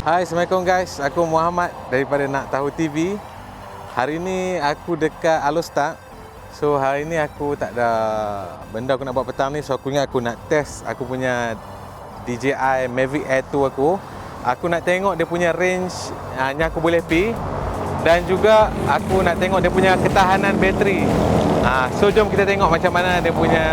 Hai, Assalamualaikum guys. Aku Muhammad daripada Nak Tahu TV. Hari ni aku dekat Alostar. So hari ni aku tak ada benda aku nak buat petang ni. So aku ingat aku nak test aku punya DJI Mavic Air 2 aku. Aku nak tengok dia punya range yang aku boleh pi. Dan juga aku nak tengok dia punya ketahanan bateri. So jom kita tengok macam mana dia punya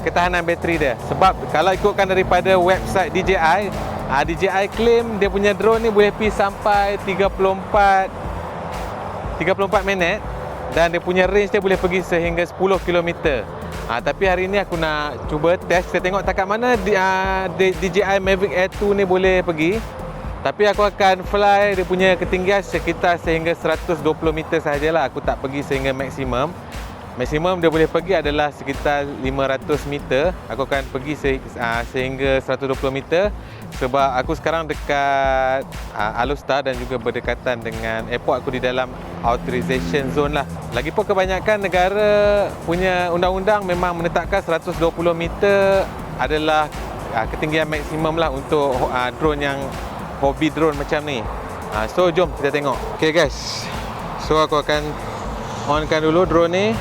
ketahanan bateri dia. Sebab kalau ikutkan daripada website DJI, DJI claim dia punya drone ni boleh pergi sampai 34 minit dan dia punya range dia boleh pergi sehingga 10 km. Tapi hari ni aku nak cuba test, kita tengok takat mana DJI Mavic Air 2 ni boleh pergi. Tapi aku akan fly dia punya ketinggian sekitar sehingga 120 meter sahajalah. Aku tak pergi sehingga maksimum. Maksimum dia boleh pergi adalah sekitar 500 meter. Aku akan pergi sehingga 120 meter sebab aku sekarang dekat Alostar dan juga berdekatan dengan airport. Aku di dalam authorization zone lah. Lagipun kebanyakan negara punya undang-undang memang menetapkan 120 meter adalah ketinggian maksimum lah untuk drone yang hobi drone macam ni. So jom kita tengok. Okay guys, so aku akan onkan dulu drone ni.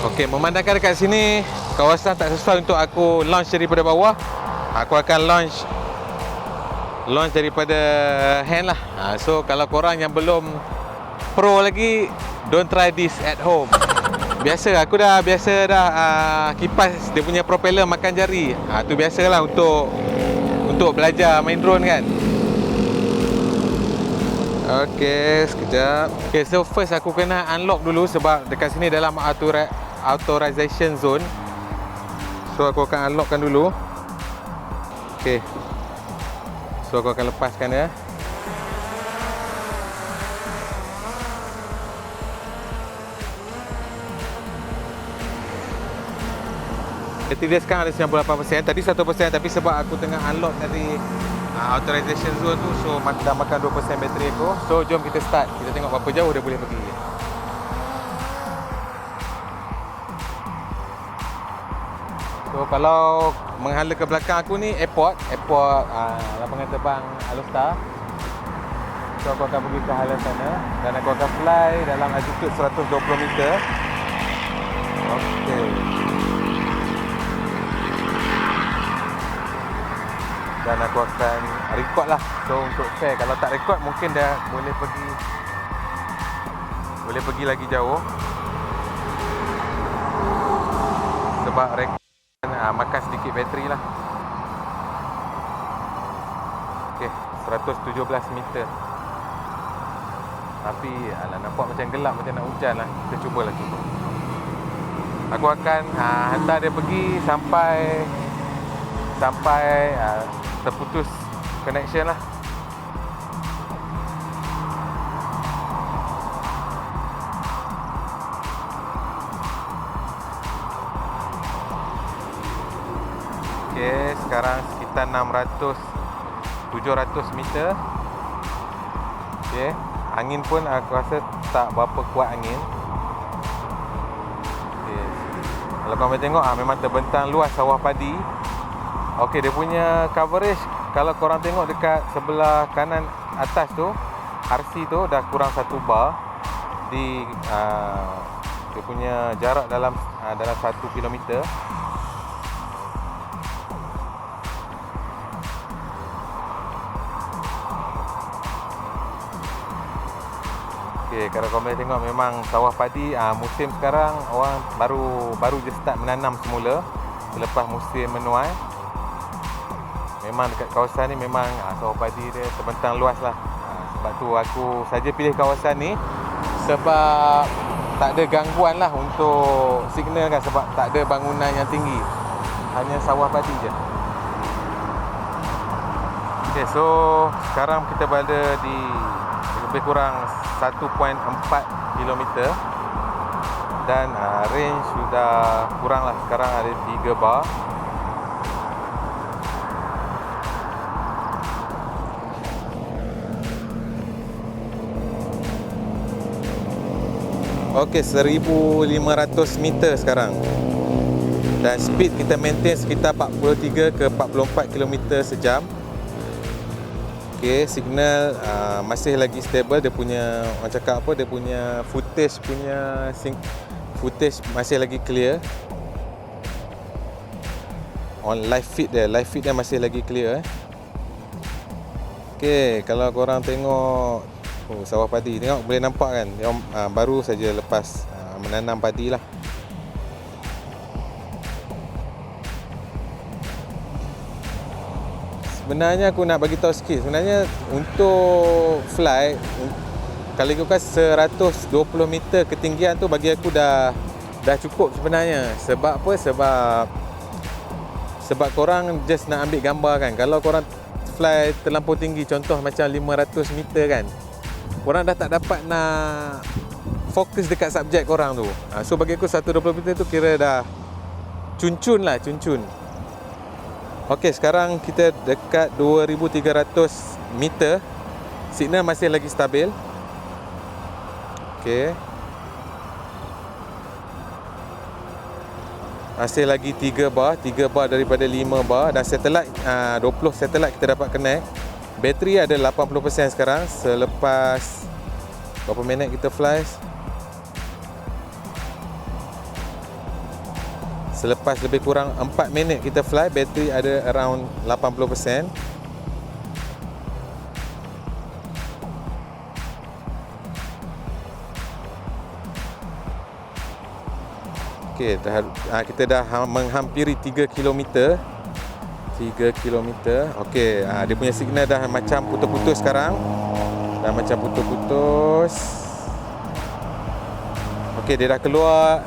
Okey, memandangkan dekat sini kawasan tak sesuai untuk aku launch daripada bawah. Aku akan launch daripada hand lah. So kalau korang yang belum pro lagi, don't try this at home. Aku dah biasa kipas dia punya propeller makan jari. Tu biasalah untuk belajar main drone kan. Okey, sekejap. Okay, so first aku kena unlock dulu sebab dekat sini dalam authorization zone. So aku akan unlockkan dulu. Okey. So aku akan lepaskan dia. Bateri dia sekarang ada 98%. Tadi 1%, tapi sebab aku tengah unlock dari authorization zone tu, so dah makan 2% bateri aku. So jom kita start. Kita tengok berapa jauh dia boleh pergi. So kalau menghala ke belakang aku ni airport lapangan terbang Alostar. So aku akan pergi ke hala sana dan aku akan fly dalam altitude 120 meter. Okey. Dan aku akan record lah. So untuk fair, kalau tak record mungkin dah boleh pergi lagi jauh. Sebab record makan sedikit bateri lah. Okey, 117 meter. Tapi nampak macam gelap, macam nak hujan lah. Kita cubalah. Aku akan hantar dia pergi sampai terputus connection lah. Okay, sekarang sekitar 700 meter. Okay, angin pun aku rasa tak berapa kuat angin. Okay. Kalau korang boleh tengok, memang terbentang luas sawah padi. Okey, dia punya coverage kalau korang tengok dekat sebelah kanan atas tu, RC tu dah kurang 1 bar di dia punya jarak dalam 1 kilometer. Okey, kalau korang boleh tengok memang sawah padi musim sekarang orang baru je start menanam semula selepas musim menuai. Memang dekat kawasan ni memang sawah padi dia terbentang luas lah. Sebab tu aku saja pilih kawasan ni sebab tak ada gangguan lah untuk signal kan, sebab tak ada bangunan yang tinggi, hanya sawah padi je. Okay, so sekarang kita berada di lebih kurang 1.4 km dan range sudah kurang lah, sekarang ada 3 bar. Okey, 1500 meter sekarang. Dan speed kita maintain sekitar 43 ke 44 km sejam. Okey, signal masih lagi stable. Dia punya, orang cakap apa, dia punya footage masih lagi clear. On live feed dia masih lagi clear. Okey, kalau korang tengok sawah padi, tengok boleh nampak kan, dia baru saja lepas menanam padi lah. Sebenarnya aku nak bagi tahu sikit, sebenarnya untuk fly, kalau ikutkan 120 meter ketinggian tu bagi aku dah cukup sebenarnya. Sebab apa? Sebab korang just nak ambil gambar kan. Kalau korang fly terlampau tinggi, contoh macam 500 meter kan, korang dah tak dapat nak fokus dekat subjek korang tu. So bagi aku 120 meter tu kira dah cun lah. Okey, sekarang kita dekat 2300 meter. Signal masih lagi stabil. Okey, masih lagi 3 bar daripada 5 bar. Dan satelit 20 satelit kita dapat connect. Bateri ada 80% sekarang. Selepas berapa minit kita fly? Selepas lebih kurang 4 minit kita fly, bateri ada around 80%. Okey, kita dah menghampiri 3 km. Okey, dia punya signal dah macam putus-putus sekarang. Okey, dia dah keluar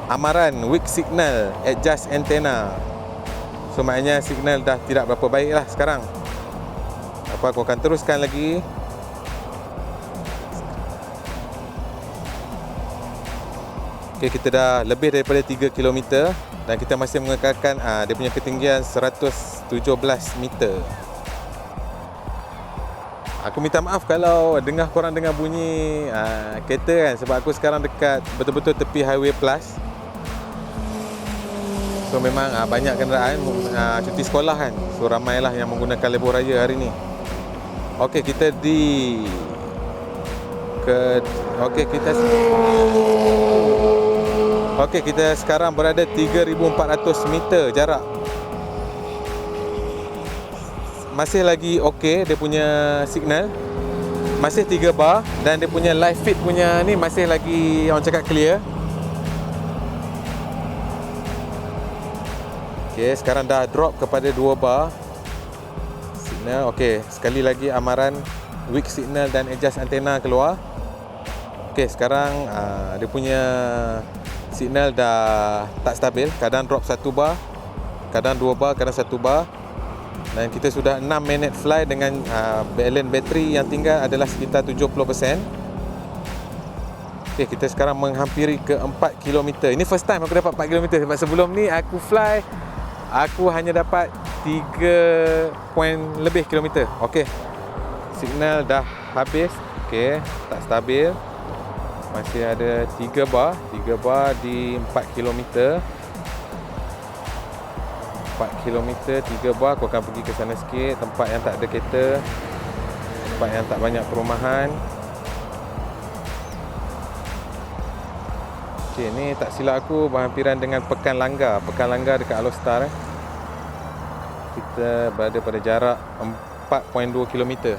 amaran weak signal, adjust antenna. So maknanya signal dah tidak berapa baik lah sekarang. Aku akan teruskan lagi. Okay, kita dah lebih daripada 3 km dan kita masih mengekalkan dia punya ketinggian 117 meter. Aku minta maaf kalau korang dengar bunyi kereta kan, sebab aku sekarang dekat betul-betul tepi Highway Plus. So memang banyak kenderaan cuti sekolah kan. So ramailah yang menggunakan lebuh raya hari ni. Okey, kita kita sekarang berada 3400 meter jarak. Masih lagi okey dia punya signal. Masih 3 bar dan dia punya live feed punya ni masih lagi orang cakap clear. Okey, sekarang dah drop kepada 2 bar signal. Okey, sekali lagi amaran weak signal dan adjust antenna keluar. Okey, sekarang dia punya signal dah tak stabil. Kadang drop 1 bar, kadang 2 bar, kadang 1 bar. Dan kita sudah 6 minit fly dengan balance bateri yang tinggal adalah sekitar 70%. Okey, kita sekarang menghampiri ke 4 km. Ini first time aku dapat 4 km. Sebab sebelum ni aku fly, aku hanya dapat 3 point lebih kilometer. Okey, signal dah habis. Okey, tak stabil. Masih ada 3 bar di 4 km. 4 km 3 bar. Aku akan pergi ke sana sikit, tempat yang tak ada kereta, tempat yang tak banyak perumahan. Okey, ni tak silap aku berhampiran dengan Pekan Langgar dekat Alostar. Kita berada pada jarak 4.2 km.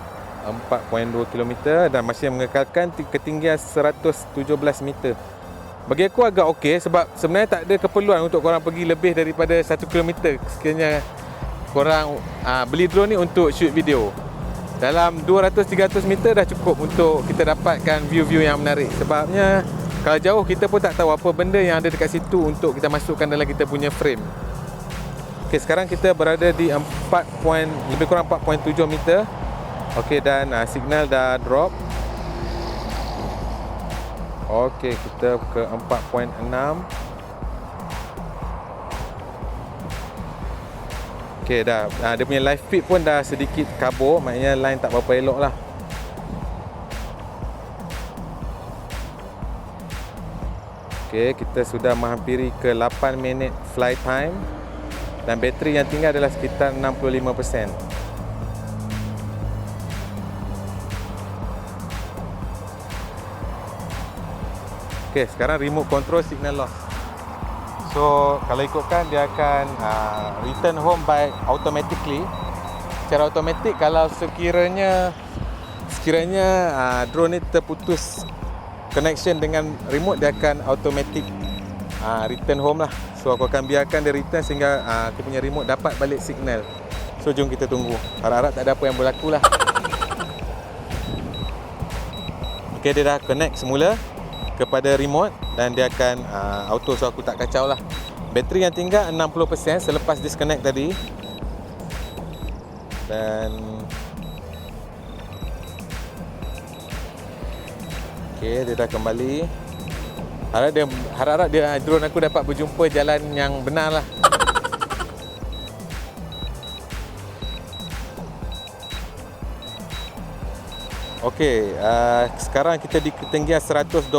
4.2 km dan masih mengekalkan ketinggian 117 meter. Bagi aku agak okey sebab sebenarnya tak ada keperluan untuk korang pergi lebih daripada 1 km sekiranya korang beli drone ni untuk shoot video. Dalam 200-300 meter dah cukup untuk kita dapatkan view-view yang menarik. Sebabnya kalau jauh kita pun tak tahu apa benda yang ada dekat situ untuk kita masukkan dalam kita punya frame. Okey, sekarang kita berada di lebih kurang 4.7 meter. Okey, dan signal dah drop. Okey, kita ke 4.6. Okey, dah dia punya live feed pun dah sedikit kabur, maknanya line tak berapa elok lah. Okey, kita sudah menghampiri ke 8 minit flight time dan bateri yang tinggal adalah sekitar 65%. Okey, sekarang remote control signal loss. So, kalau ikutkan dia akan return home by automatically. Secara automatik kalau sekiranya drone ni terputus connection dengan remote, dia akan automatic return home lah. So aku akan biarkan dia return sehingga aku punya remote dapat balik signal. So jom kita tunggu. Harap-harap tak ada apa yang berlaku lah. Okay, dia dah connect semula kepada remote dan dia akan auto, so aku tak kacau lah. Bateri yang tinggal 60% selepas disconnect tadi. Dan okay, dia dah kembali. Harap-harap dia drone aku dapat berjumpa jalan yang benar lah. Okey, sekarang kita di ketinggian 121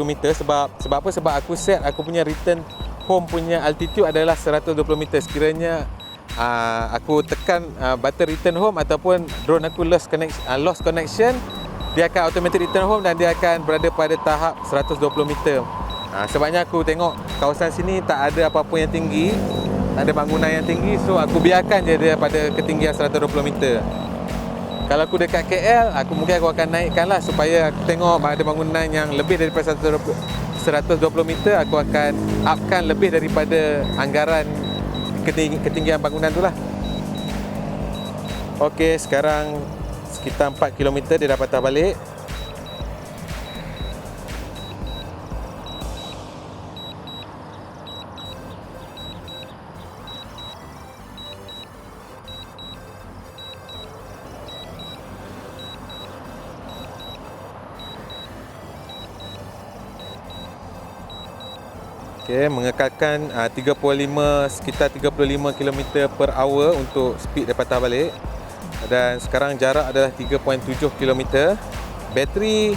meter. Sebab apa? Sebab aku set aku punya return home punya altitude adalah 120 meter. Sekiranya aku tekan button return home ataupun drone aku lost connection, dia akan automatic return home dan dia akan berada pada tahap 120 meter. Sebabnya aku tengok kawasan sini tak ada apa-apa yang tinggi, tak ada bangunan yang tinggi, so aku biarkan je dia pada ketinggian 120 meter. Kalau aku dekat KL, aku akan naikkan lah supaya aku tengok ada bangunan yang lebih daripada 120 meter, aku akan upkan lebih daripada anggaran ketinggian bangunan tu lah. Okey, sekarang sekitar 4 km dia dah patah balik. Okay, mengekalkan sekitar 35 km per hour untuk speed dia patah balik. Dan sekarang jarak adalah 3.7 km. Bateri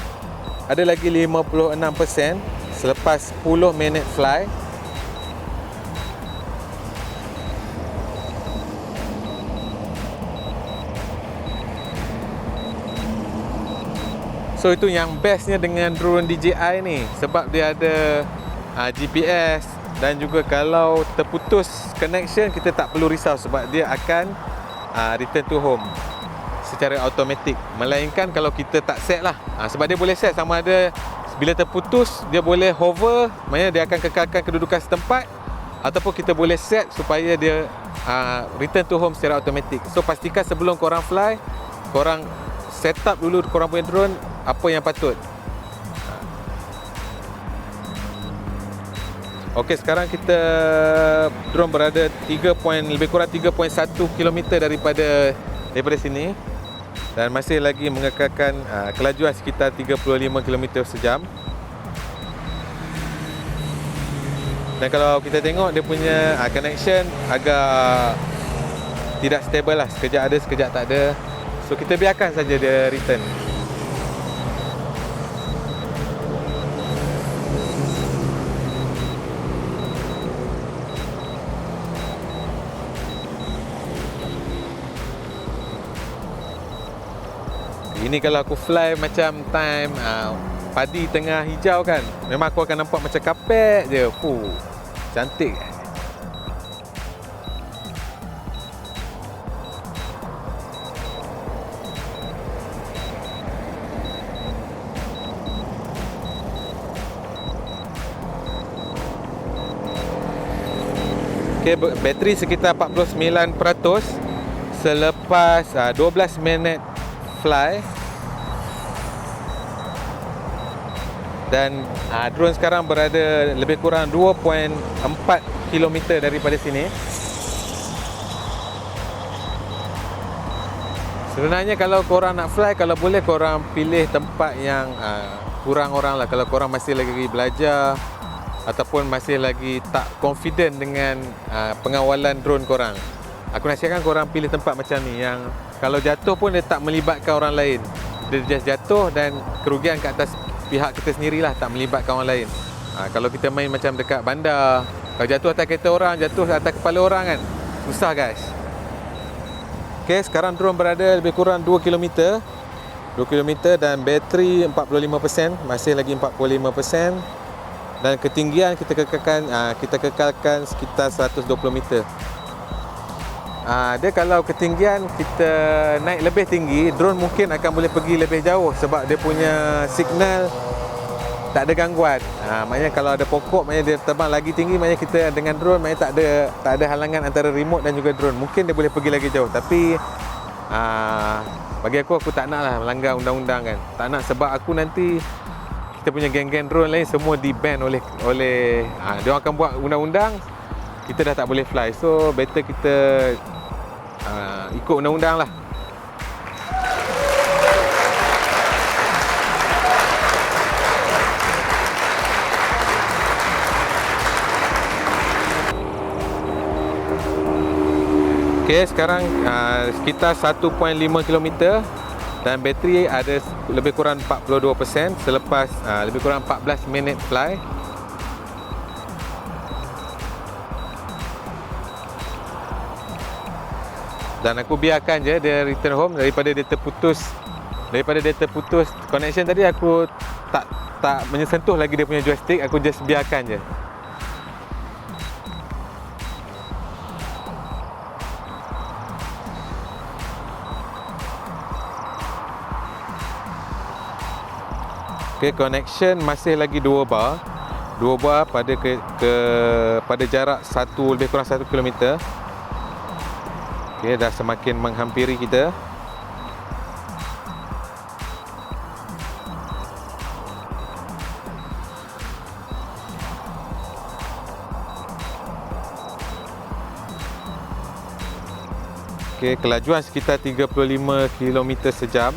ada lagi 56% selepas 10 minit fly. So itu yang bestnya dengan drone DJI ni, sebab dia ada GPS dan juga kalau terputus connection kita tak perlu risau sebab dia akan return to home secara automatik. Melainkan kalau kita tak set lah, sebab dia boleh set sama ada bila terputus dia boleh hover, maknanya dia akan kekalkan kedudukan setempat, ataupun kita boleh set supaya dia return to home secara automatik. So pastikan sebelum korang fly, korang set up dulu korang punya drone apa yang patut. Okey, sekarang kita drone berada lebih kurang 3.1 km daripada sini dan masih lagi mengekalkan kelajuan sekitar 35 km sejam. Dan kalau kita tengok dia punya connection agak tidak stable lah, sekejap ada sekejap tak ada. So kita biarkan saja dia return. Ini kalau aku fly macam time padi tengah hijau kan, memang aku akan nampak macam kapet je. Cantik. Okay, bateri sekitar 49% selepas 12 minit fly. Dan drone sekarang berada lebih kurang 2.4 km daripada sini. Sebenarnya kalau korang nak fly, kalau boleh korang pilih tempat yang kurang orang lah. Kalau korang masih lagi belajar ataupun masih lagi tak confident dengan pengawalan drone korang, aku nasihatkan korang pilih tempat macam ni yang kalau jatuh pun dia tak melibatkan orang lain. Dia just jatuh dan kerugian ke atas pihak kita sendirilah, tak melibatkan orang lain. Kalau kita main macam dekat bandar, kalau jatuh atas kereta orang, jatuh atas kepala orang kan, susah guys. Okay, sekarang drone berada lebih kurang 2 km. 2 km dan bateri 45%, masih lagi 45%. Dan ketinggian kita kekalkan sekitar 120 meter. Dia kalau ketinggian kita naik lebih tinggi, drone mungkin akan boleh pergi lebih jauh sebab dia punya signal tak ada gangguan. Maknanya kalau ada pokok, maknanya dia terbang lagi tinggi, maknanya kita dengan drone maknanya tak ada halangan antara remote dan juga drone. Mungkin dia boleh pergi lagi jauh, tapi bagi aku tak nak lah melanggar undang-undang kan. Tak nak sebab aku nanti kita punya geng-geng drone lain semua di-ban oleh dia orang akan buat undang-undang, kita dah tak boleh fly. So better kita ikut undang-undang lah. Okay, sekarang sekitar 1.5 km dan bateri ada lebih kurang 42% selepas lebih kurang 14 minit fly. Dan aku biarkan je dia return home daripada dia terputus connection tadi. Aku tak menyentuh lagi dia punya joystick, aku just biarkan je. Okay, connection masih lagi 2 bar pada jarak lebih kurang 1 km. Okay, dah semakin menghampiri kita. Okay, kelajuan sekitar 35 km sejam.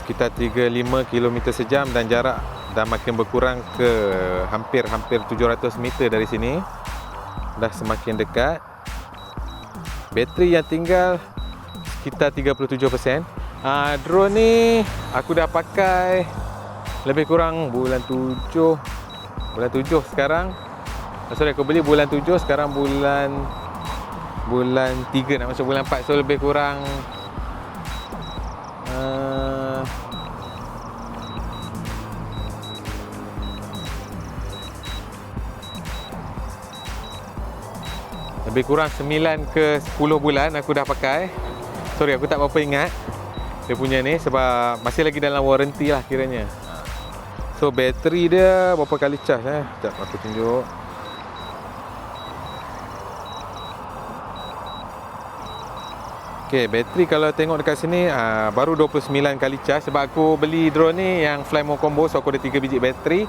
Sekitar 35 km sejam dan jarak dah makin berkurang ke hampir 700 meter dari sini. Dah semakin dekat. Bateri yang tinggal sekitar 37%. Drone ni aku dah pakai lebih kurang bulan 7 sekarang. Sorry, aku beli bulan 7, sekarang bulan 3 nak masuk bulan 4. So lebih kurang lebih kurang 9 ke 10 bulan aku dah pakai. Sorry, aku tak berapa ingat dia punya ni sebab masih lagi dalam warranty lah kiranya. So bateri dia berapa kali charge Sekejap aku tunjuk. Okay, bateri kalau tengok dekat sini baru 29 kali charge sebab aku beli drone ni yang Flymore combo, so aku ada 3 biji bateri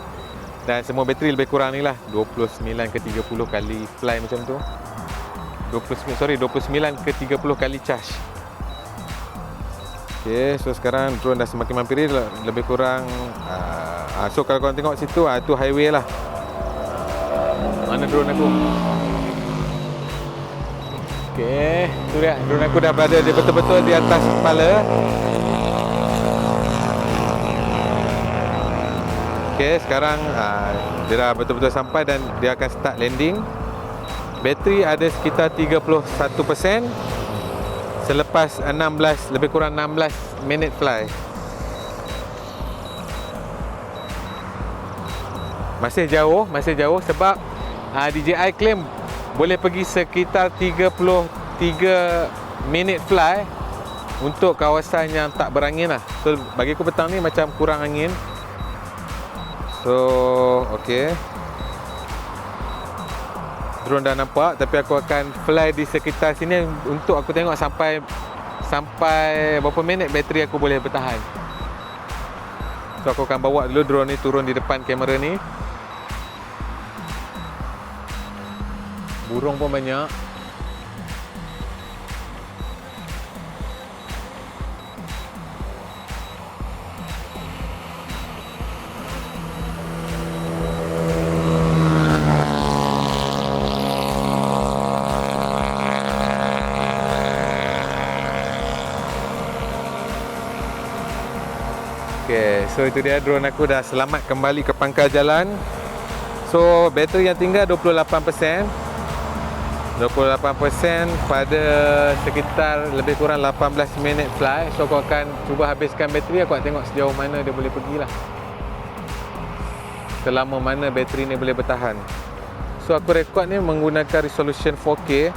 dan semua bateri lebih kurang ni lah 29 ke 30 kali fly macam tu. 29 ke 30 kali charge. Okay, so sekarang drone dah semakin mampiri lebih kurang so kalau korang tengok situ tu highway lah. Mana drone aku? Okay, tu dia, drone aku dah berada betul-betul di atas kepala. Okay, sekarang dia dah betul-betul sampai dan dia akan start landing. Bateri ada sekitar 31% selepas lebih kurang 16 minit fly. Masih jauh sebab DJI claim boleh pergi sekitar 33 minit fly untuk kawasan yang tak berangin lah. So bagi aku petang ni macam kurang angin. So okay, drone dah nampak, tapi aku akan fly di sekitar sini untuk aku tengok sampai berapa minit bateri aku boleh bertahan. So aku akan bawa dulu drone ni turun di depan kamera ni. Burung pun banyak. Okay, so itu dia, drone aku dah selamat kembali ke pangkal jalan. So bateri yang tinggal 28%. 28% pada sekitar lebih kurang 18 minit fly. So aku akan cuba habiskan bateri, aku nak tengok sejauh mana dia boleh pergi lah, selama mana bateri ni boleh bertahan. So aku rekod ni menggunakan resolution 4K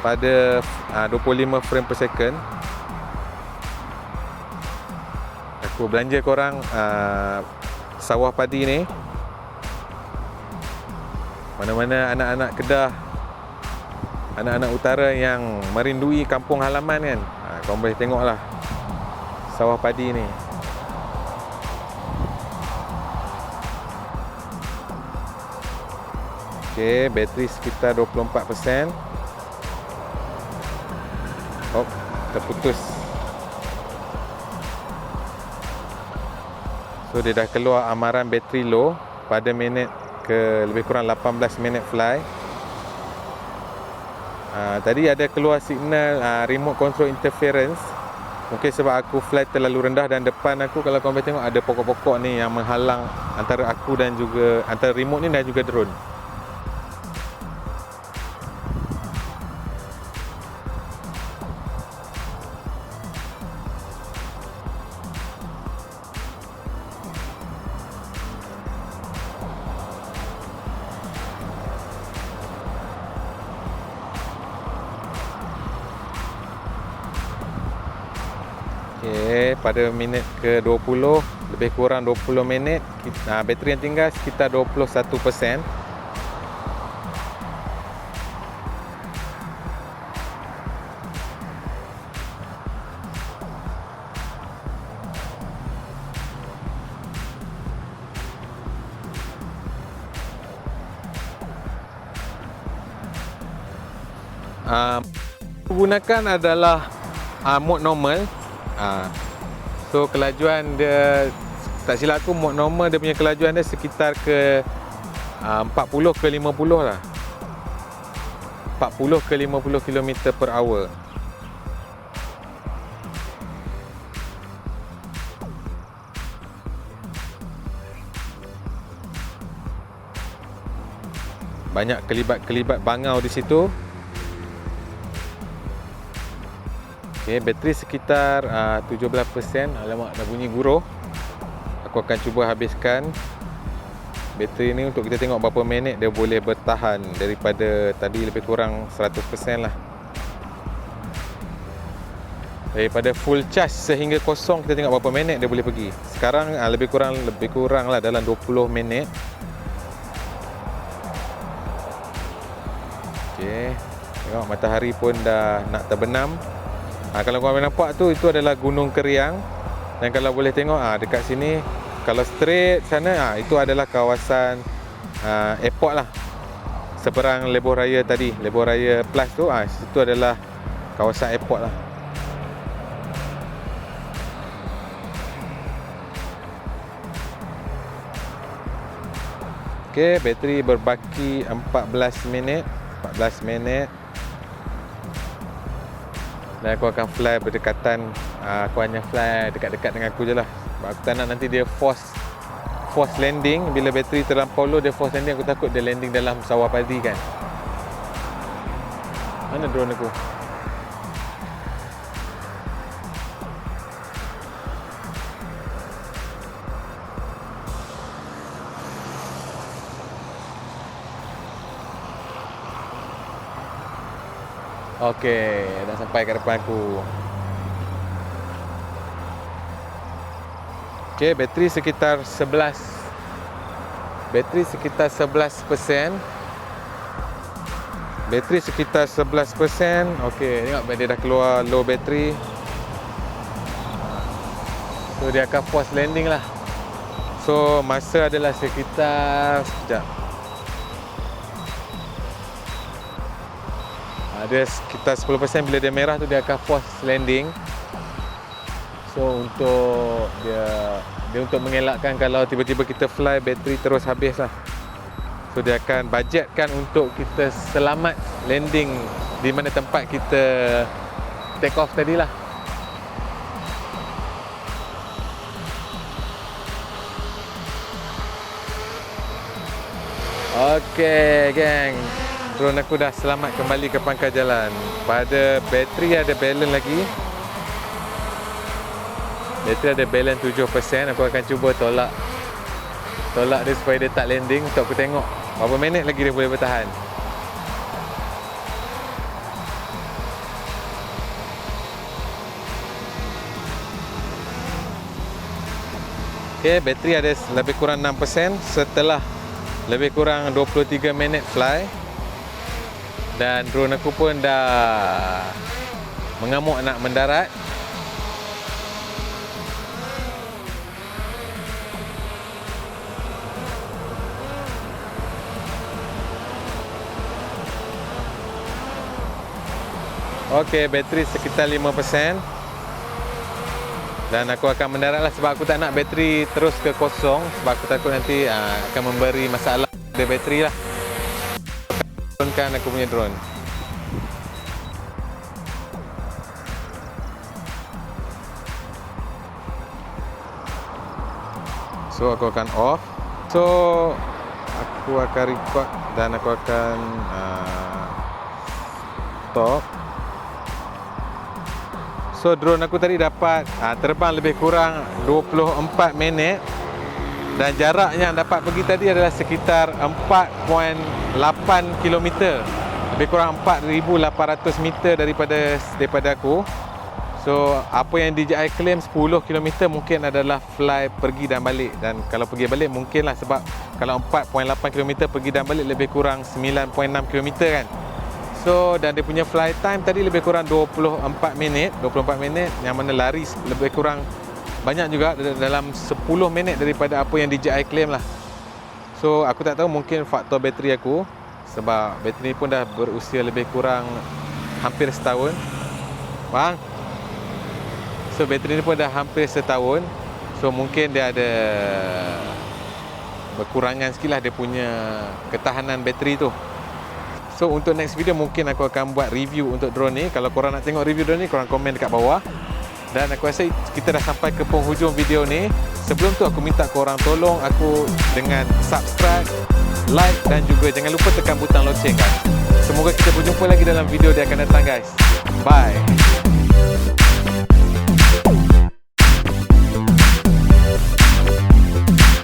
pada 25 frame per second. Aku belanja korang sawah padi ni, mana-mana anak-anak Kedah, anak-anak utara yang merindui kampung halaman kan, korang boleh tengok lah sawah padi ni. Ok, bateri sekitar 24%. Oh, terputus. So dia dah keluar amaran bateri low pada minit ke lebih kurang 18 minit fly. Tadi ada keluar signal remote control interference. Mungkin sebab aku fly terlalu rendah dan depan aku, kalau korang boleh tengok, ada pokok-pokok ni yang menghalang antara aku dan juga antara remote ni dan juga drone. Okay, pada minit ke 20, lebih kurang 20 minit, bateri yang tinggal sekitar 21%. Gunakan adalah mode normal. So kelajuan dia, tak silap aku, mode normal dia punya kelajuan dia sekitar ke 40 ke 50 lah, 40 ke 50 km per hour. Banyak kelibat-kelibat bangau di situ. Okay, bateri sekitar 17%. Alamak, dah bunyi guruh. Aku akan cuba habiskan bateri ni untuk kita tengok berapa minit dia boleh bertahan. Daripada tadi lebih kurang 100% lah. Daripada full charge sehingga kosong, kita tengok berapa minit dia boleh pergi. Sekarang lebih kurang lah dalam 20 minit. Okay, tengok matahari pun dah nak terbenam. Kalau korang nampak tu, itu adalah Gunung Keriang. Dan kalau boleh tengok dekat sini, kalau straight sana, itu adalah kawasan airport lah, seberang Lebuh Raya tadi, Lebuh Raya Plus tu, situ adalah kawasan airport lah. Ok, bateri berbaki 14 minit. Dan aku akan fly berdekatan. Aku hanya fly dekat-dekat dengan aku je lah, sebab aku tak nak nanti dia force landing. Bila bateri terlampau low, dia force landing. Aku takut dia landing dalam sawah padi kan. Mana drone aku? Okey, dah sampai ke depan aku. Okey, bateri sekitar 11%. Bateri sekitar 11%. Okey, tengok dia dah keluar low bateri. So dia akan force landing lah. So masa adalah sekitar, sekejap, dia sekitar 10%. Bila dia merah tu, dia akan force landing. So untuk dia untuk mengelakkan kalau tiba-tiba kita fly, bateri terus habis lah. So dia akan budgetkan untuk kita selamat landing di mana tempat kita take off tadi lah. Okey, geng. Drone aku dah selamat kembali ke pangkal jalan. Pada bateri ada balance lagi. Bateri ada balance 7%. Aku akan cuba tolak dia supaya dia tak landing untuk aku tengok berapa minit lagi dia boleh bertahan. Okey, bateri ada lebih kurang 6% setelah lebih kurang 23 minit fly. Dan drone aku pun dah mengamuk nak mendarat. Okey, bateri sekitar 5%. Dan aku akan mendarat lah sebab aku tak nak bateri terus ke kosong. Sebab aku takut nanti akan memberi masalah pada bateri lah. Turunkan aku punya drone. So aku akan off. So aku akan record dan aku akan stop. So drone aku tadi dapat terbang lebih kurang 24 minit. Dan jarak yang dapat pergi tadi adalah sekitar 4.8 km. Lebih kurang 4,800 meter daripada aku. So apa yang DJI claim 10 km mungkin adalah fly pergi dan balik. Dan kalau pergi balik mungkinlah sebab kalau 4.8 km pergi dan balik lebih kurang 9.6 km kan. So dan dia punya fly time tadi lebih kurang 24 minit yang mana lari lebih kurang banyak juga dalam 10 minit daripada apa yang DJI claim lah. So aku tak tahu, mungkin faktor bateri aku sebab bateri pun dah berusia lebih kurang hampir setahun. Bang. So bateri ni pun dah hampir setahun. So mungkin dia ada berkurangan sikit lah dia punya ketahanan bateri tu. So untuk next video mungkin aku akan buat review untuk drone ni. Kalau korang nak tengok review drone ni, korang komen dekat bawah. Dan aku rasa kita dah sampai ke penghujung video ni. Sebelum tu aku minta korang tolong aku dengan subscribe, like dan juga jangan lupa tekan butang loceng kan. Semoga kita berjumpa lagi dalam video yang akan datang guys. Bye.